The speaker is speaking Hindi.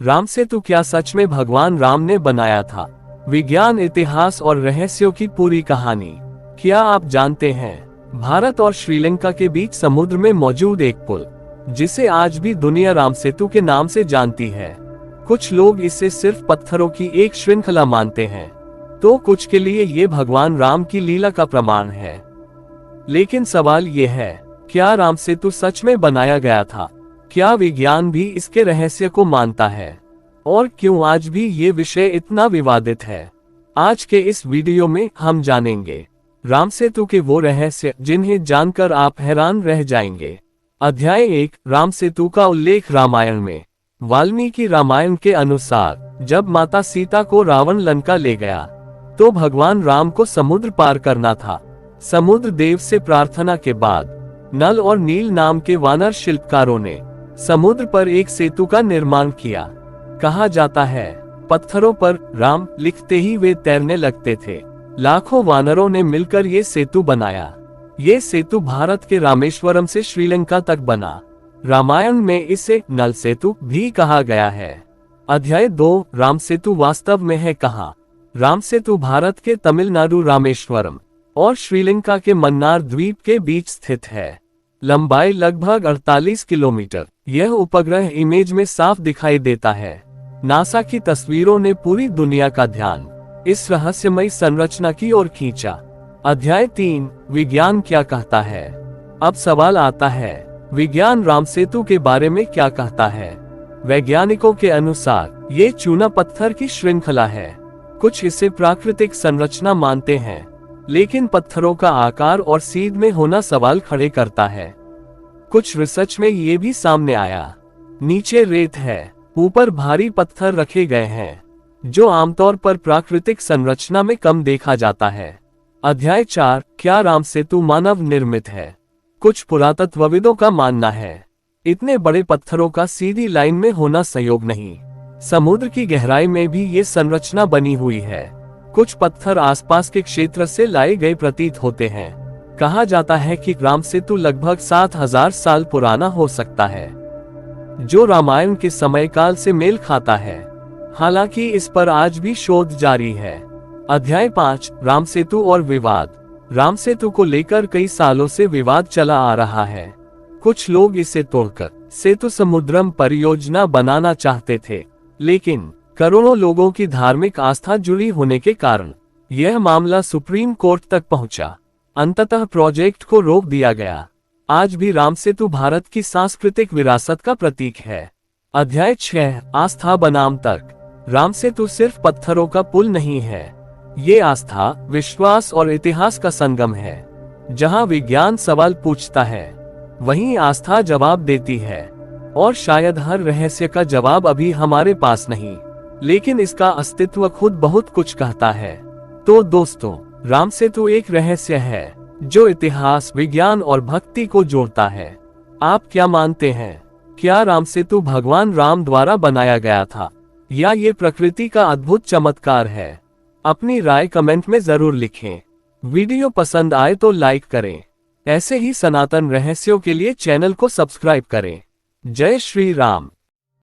राम सेतु क्या सच में भगवान राम ने बनाया था? विज्ञान, इतिहास और रहस्यों की पूरी कहानी। क्या आप जानते हैं, भारत और श्रीलंका के बीच समुद्र में मौजूद एक पुल, जिसे आज भी दुनिया राम सेतु के नाम से जानती है। कुछ लोग इसे सिर्फ पत्थरों की एक श्रृंखला मानते हैं, तो कुछ के लिए ये भगवान राम की लीला का प्रमाण है। लेकिन सवाल ये है, क्या राम सेतु सच में बनाया गया था? क्या विज्ञान भी इसके रहस्य को मानता है? और क्यों आज भी ये विषय इतना विवादित है? आज के इस वीडियो में हम जानेंगे राम सेतु के वो रहस्य जिन्हें जानकर आप हैरान रह जाएंगे। अध्याय 1, राम सेतु का उल्लेख रामायण में। वाल्मीकि रामायण के अनुसार जब माता सीता को रावण लंका ले गया, तो भगवान राम को समुद्र पार करना था। समुद्र देव से प्रार्थना के बाद नल और नील नाम के वानर शिल्पकारों ने समुद्र पर एक सेतु का निर्माण किया। कहा जाता है, पत्थरों पर राम लिखते ही वे तैरने लगते थे। लाखों वानरों ने मिलकर ये सेतु बनाया। ये सेतु भारत के रामेश्वरम से श्रीलंका तक बना। रामायण में इसे नल सेतु भी कहा गया है। अध्याय 2, राम सेतु वास्तव में है कहाँ? राम सेतु भारत के तमिलनाडु रामेश्वरम और श्रीलंका के मन्नार द्वीप के बीच स्थित है। लंबाई लगभग 48 किलोमीटर। यह उपग्रह इमेज में साफ दिखाई देता है। नासा की तस्वीरों ने पूरी दुनिया का ध्यान इस रहस्यमयी संरचना की ओर खींचा। अध्याय 3, विज्ञान क्या कहता है? अब सवाल आता है, विज्ञान राम सेतु के बारे में क्या कहता है? वैज्ञानिकों के अनुसार ये चूना पत्थर की श्रृंखला है। कुछ इसे प्राकृतिक संरचना मानते हैं, लेकिन पत्थरों का आकार और सीध में होना सवाल खड़े करता है। कुछ रिसर्च में ये भी सामने आया, नीचे रेत है, ऊपर भारी पत्थर रखे गए हैं, जो आमतौर पर प्राकृतिक संरचना में कम देखा जाता है। अध्याय 4, क्या राम सेतु मानव निर्मित है? कुछ पुरातत्वविदों का मानना है, इतने बड़े पत्थरों का सीधी लाइन में होना संयोग नहीं। समुद्र की गहराई में भी ये संरचना बनी हुई है। कुछ पत्थर आसपास के क्षेत्र से लाए गए प्रतीत होते हैं। कहा जाता है कि राम सेतु लगभग 7000 साल पुराना हो सकता है, जो रामायण के समयकाल से मेल खाता है। हालांकि इस पर आज भी शोध जारी है। अध्याय 5, राम सेतु और विवाद। राम सेतु को लेकर कई सालों से विवाद चला आ रहा है। कुछ लोग इसे तोड़कर सेतु समुद्रम परियोजना बनाना चाहते थे, लेकिन करोड़ों लोगों की धार्मिक आस्था जुड़ी होने के कारण यह मामला सुप्रीम कोर्ट तक पहुंचा। अंततः प्रोजेक्ट को रोक दिया गया। आज भी राम सेतु भारत की सांस्कृतिक विरासत का प्रतीक है। अध्याय 6, आस्था बनाम तर्क। राम सेतु सिर्फ पत्थरों का पुल नहीं है, ये आस्था, विश्वास और इतिहास का संगम है। जहां विज्ञान सवाल पूछता है, वहीं आस्था जवाब देती है। और शायद हर रहस्य का जवाब अभी हमारे पास नहीं, लेकिन इसका अस्तित्व खुद बहुत कुछ कहता है। तो दोस्तों, राम सेतु एक रहस्य है जो इतिहास, विज्ञान और भक्ति को जोड़ता है। आप क्या मानते हैं? क्या राम सेतु भगवान राम द्वारा बनाया गया था, या ये प्रकृति का अद्भुत चमत्कार है? अपनी राय कमेंट में जरूर लिखें। वीडियो पसंद आए तो लाइक करें। ऐसे ही सनातन रहस्यों के लिए चैनल को सब्सक्राइब करें। जय श्री राम।